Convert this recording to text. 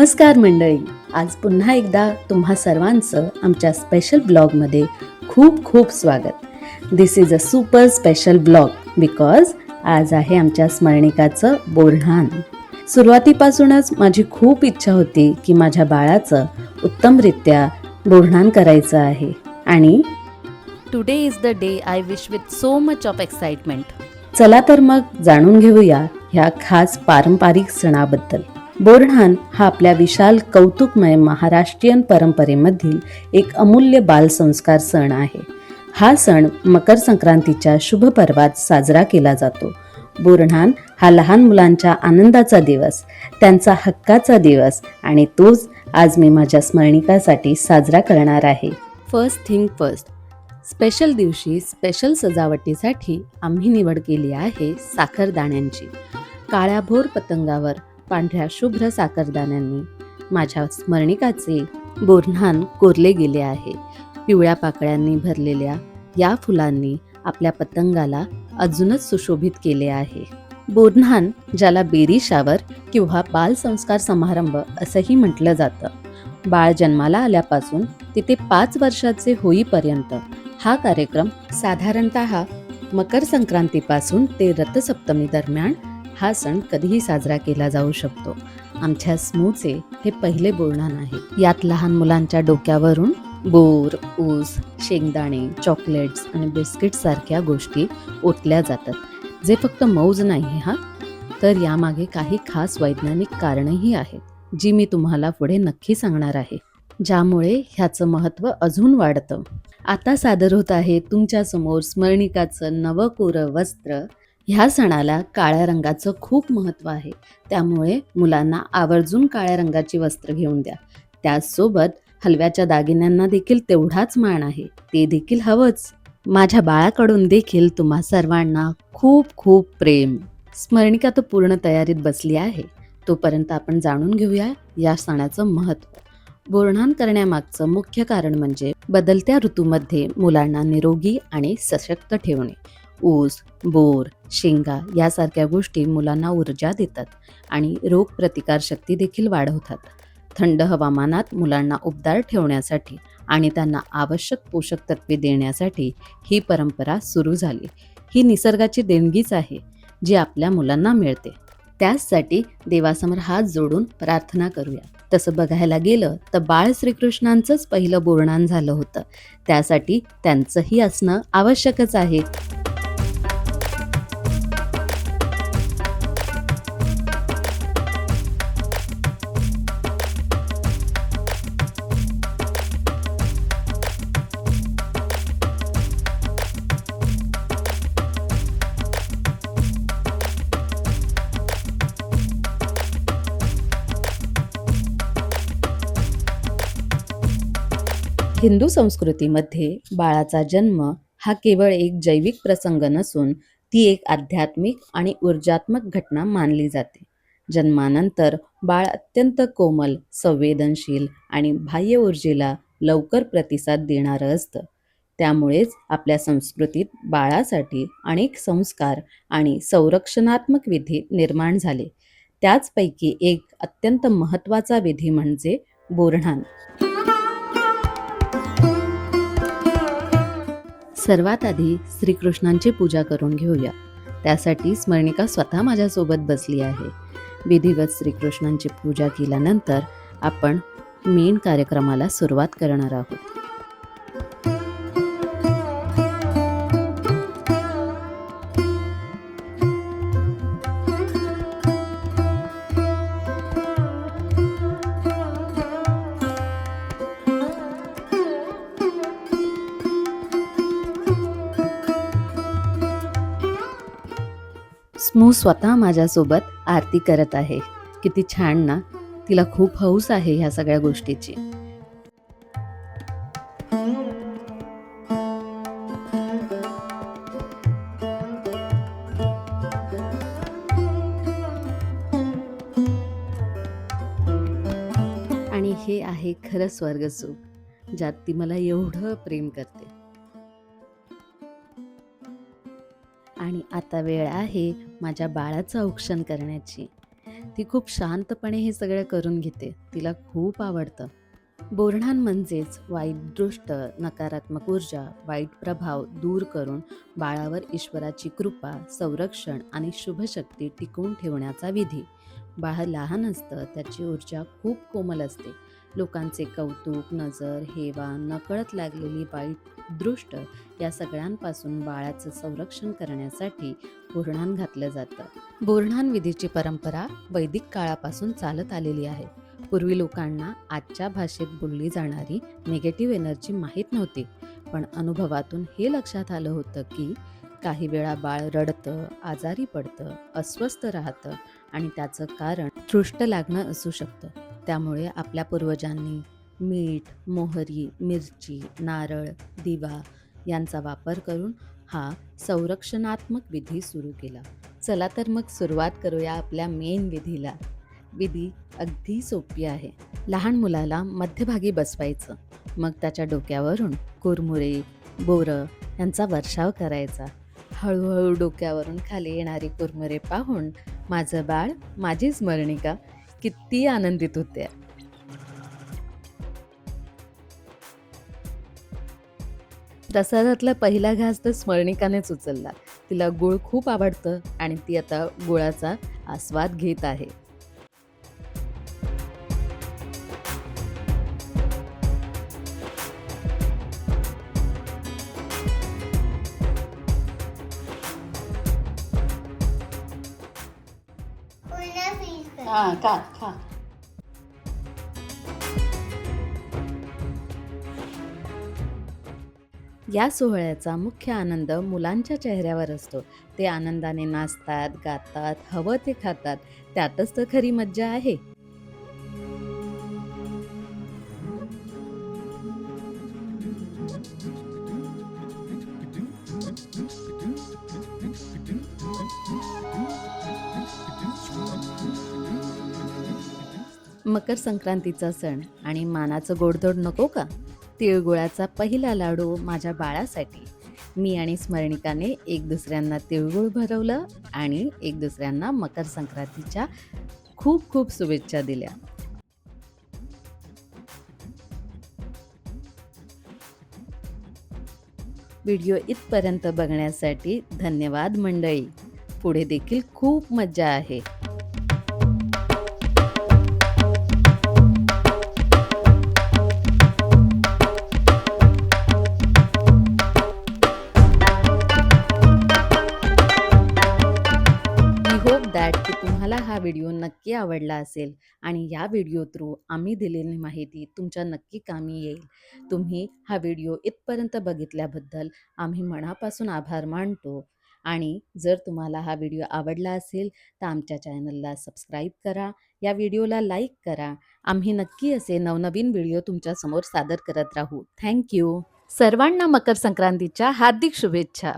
नमस्कार मंडळी. आज पुन्हा एकदा तुम्हा सर्वांचं आमच्या स्पेशल ब्लॉगमध्ये खूप खूप स्वागत. This is a super special blog because आज आहे आमच्या स्मरणिकाचं बोरन्हान. सुरुवातीपासूनच माझी खूप इच्छा होती की माझ्या बाळाचं उत्तमरित्या बोरन्हान करायचं आहे आणि Today is the day I wish with so much of excitement. चला तर मग जाणून घेऊया ह्या खास पारंपरिक सणाबद्दल. बोरन्हान हा आपल्या विशाल कौतुकमय महाराष्ट्रीयन परंपरेमधील एक अमूल्य बालसंस्कार सण आहे. हा सण मकर संक्रांतीच्या शुभ पर्वात साजरा केला जातो. बोरन्हान हा लहान मुलांच्या आनंदाचा दिवस, त्यांचा हक्काचा दिवस आणि तोच आज मी माझ्या स्मरणिकासाठी साजरा करणार आहे. फर्स्ट थिंग फर्स्ट, स्पेशल दिवशी स्पेशल सजावटीसाठी आम्ही निवड केली आहे साखरदाण्यांची. काळ्याभोर पतंगावर पांढऱ्या शुभ्र साखरदाण्यांनी माझ्या स्मरणिकाचे बोरन्हान कोरले गेले आहे. पिवळ्या पाकळ्यांनी भरलेल्या या फुलांनी आपल्या पतंगाला अजूनच सुशोभित केले आहे. बोरन्हान, ज्याला बेरी शावर किंवा बालसंस्कार समारंभ असंही म्हटलं जातं, बाळ जन्माला आल्यापासून ते 5 वर्षाचे होईपर्यंत हा कार्यक्रम साधारणतः मकर संक्रांतीपासून ते रथसप्तमी दरम्यान हा सण कधीही साजरा केला जाऊ शकतो. आमच्या स्मूचे हे पहिले बोरन्हान आहे. यात लहान मुलांच्या डोक्यावरून बोर, ऊस, शेंगदाणे, चॉकलेट्स आणि बिस्किट्स सारख्या गोष्टी ओतल्या जातात, जे फक्त मौज नाही हा, तर यामागे काही खास वैज्ञानिक कारणंही आहेत, जी मी तुम्हाला पुढे नक्की सांगणार आहे, ज्यामुळे ह्याचं महत्त्व अजून वाढतं. आता सादर होत आहे तुमच्यासमोर स्मरणिकाचं नवकोरं वस्त्र. ह्या सणाला काळ्या रंगाचं खूप महत्त्व आहे, त्यामुळे मुलांना आवर्जून काळ्या रंगाची वस्त्र घेऊन द्या. त्याचसोबत हलव्याच्या दागिन्यांना देखील तेवढाच मान आहे, ते देखील हवंच. माझ्या बाळाकडून देखील तुम्हा सर्वांना खूप खूप प्रेम. स्मरणिका तर पूर्ण तयारीत बसली आहे, तोपर्यंत आपण जाणून घेऊया या सणाचं महत्त्व. बोरन्हान करण्यामागचं मुख्य कारण म्हणजे बदलत्या ऋतूमध्ये मुलांना निरोगी आणि सशक्त ठेवणे. ऊस, बोर, शेंगा यासारख्या गोष्टी मुलांना ऊर्जा देतात आणि रोगप्रतिकारशक्ती देखील वाढवतात. थंड हवामानात मुलांना उबदार ठेवण्यासाठी आणि त्यांना आवश्यक पोषक तत्वे देण्यासाठी ही परंपरा सुरू झाली. ही निसर्गाची देणगीच आहे, जी आपल्या मुलांना मिळते. त्याचसाठी देवासमोर हात जोडून प्रार्थना करूया. तसं बघायला गेलं तर बाळ श्रीकृष्णांचंच पहिलं बोरन्हान झालं होतं, त्यासाठी त्यांचंही असणं आवश्यकच आहे. हिंदू संस्कृतीमध्ये बाळाचा जन्म हा केवळ एक जैविक प्रसंग नसून ती एक आध्यात्मिक आणि ऊर्जात्मक घटना मानली जाते. जन्मानंतर बाळ अत्यंत कोमल, संवेदनशील आणि बाह्य ऊर्जेला लवकर प्रतिसाद देणारं असतं. त्यामुळेच आपल्या संस्कृतीत बाळासाठी अनेक संस्कार आणि संरक्षणात्मक विधी निर्माण झाले. त्याचपैकी एक अत्यंत महत्त्वाचा विधी म्हणजे बोरन्हान. सर्वात आधी श्रीकृष्णांची पूजा करून घेऊया. त्यासाठी स्मरणिका स्वतः माझ्यासोबत बसली आहे. विधिवत श्रीकृष्णांची पूजा केल्यानंतर आपण मेन कार्यक्रमाला सुरुवात करणार आहोत. स्मू स्वतः माझ्यासोबत आरती करत आहे. किती छान ना. तिला खूप हौस आहे ह्या सगळ्या गोष्टीची. आणि हे आहे खरं स्वर्गसुख, ज्यात ती मला एवढं प्रेम करते. आणि आता वेळ आहे माझ्या बाळाचं औक्षण करण्याची. ती खूप शांतपणे हे सगळं करून घेते. तिला खूप आवडतं. बोरणान म्हणजेच वाईट दृष्ट, नकारात्मक ऊर्जा, वाईट प्रभाव दूर करून बाळावर ईश्वराची कृपा, संरक्षण आणि शुभशक्ती टिकवून ठेवण्याचा विधी. बाळ लहान असतं, त्याची ऊर्जा खूप कोमल असते. लोकांचे कौतुक, नजर, हेवा, नकळत लागलेली वाईट दृष्ट या सगळ्यांपासून बाळाचं संरक्षण करण्यासाठी बोरणान घातलं जातं. बोरणान विधीची परंपरा वैदिक काळापासून चालत आलेली आहे. पूर्वी लोकांना आजच्या भाषेत बोलली जाणारी निगेटिव्ह एनर्जी माहीत नव्हती, पण अनुभवातून हे लक्षात आलं होतं की काही वेळा बाळ रडतं, आजारी पडतं, अस्वस्थ राहतं आणि त्याचं कारण दृष्ट लागणं असू शकतं. त्यामुळे आपल्या पूर्वजांनी मीठ, मोहरी, मिरची, नारळ, दिवा यांचा वापर करून हा संरक्षणात्मक विधी सुरू केला. चला तर मग सुरुवात करूया आपल्या मेन विधीला. विधी अगदी सोपी आहे. लहान मुलाला मध्यभागी बसवायचं, मग त्याच्या डोक्यावरून कुरमुरे, बोरं यांचा वर्षाव करायचा. हळूहळू डोक्यावरून खाली येणारी कुरमुरे पाहून माझं बाळ, माझी स्मरणिका किती आनंदित होते. प्रसादातला पहिला घास तर स्मरणिकानेच उचलला. तिला गुळ खूप आवडतं आणि ती आता गुळाचा आस्वाद घेत आहे. हां, खा खा. या सोहळ्याचा मुख्य आनंद मुलांच्या चेहऱ्यावर असतो. ते आनंदाने नाचतात, गातात, हवं ते खातात. त्यातच तर खरी मज्जा आहे. मकर संक्रांतीचा सण आणि मानाचं गोडधोड नको का? तिळगुळाचा पहिला लाडू माझ्या बाळासाठी. मी आणि स्मरणिकाने एक दुसऱ्यांना तिळगुळ भरवलं आणि एक दुसऱ्यांना मकर संक्रांतीच्या खूप खूप शुभेच्छा दिल्या. व्हिडिओ इथपर्यंत बघण्यासाठी धन्यवाद मंडळी. पुढे देखील खूप मज्जा आहे. वी होप दॅट की तुम्हाला हा व्हिडिओ नक्की आवडला असेल आणि या व्हिडिओ थ्रू आम्ही दिलेली माहिती तुमच्या नक्की कामी येईल. तुम्ही हा व्हिडिओ इथपर्यंत बघितल्याबद्दल आम्ही मनापासून आभार मानतो. आणि जर तुम्हाला हा व्हिडिओ आवडला असेल तर आमच्या चॅनलला सबस्क्राईब करा, या व्हिडिओला लाईक करा. आम्ही नक्की असे नवनवीन व्हिडिओ तुमच्यासमोर सादर करत राहू. थँक्यू. सर्वांना मकर संक्रांतीच्या हार्दिक शुभेच्छा.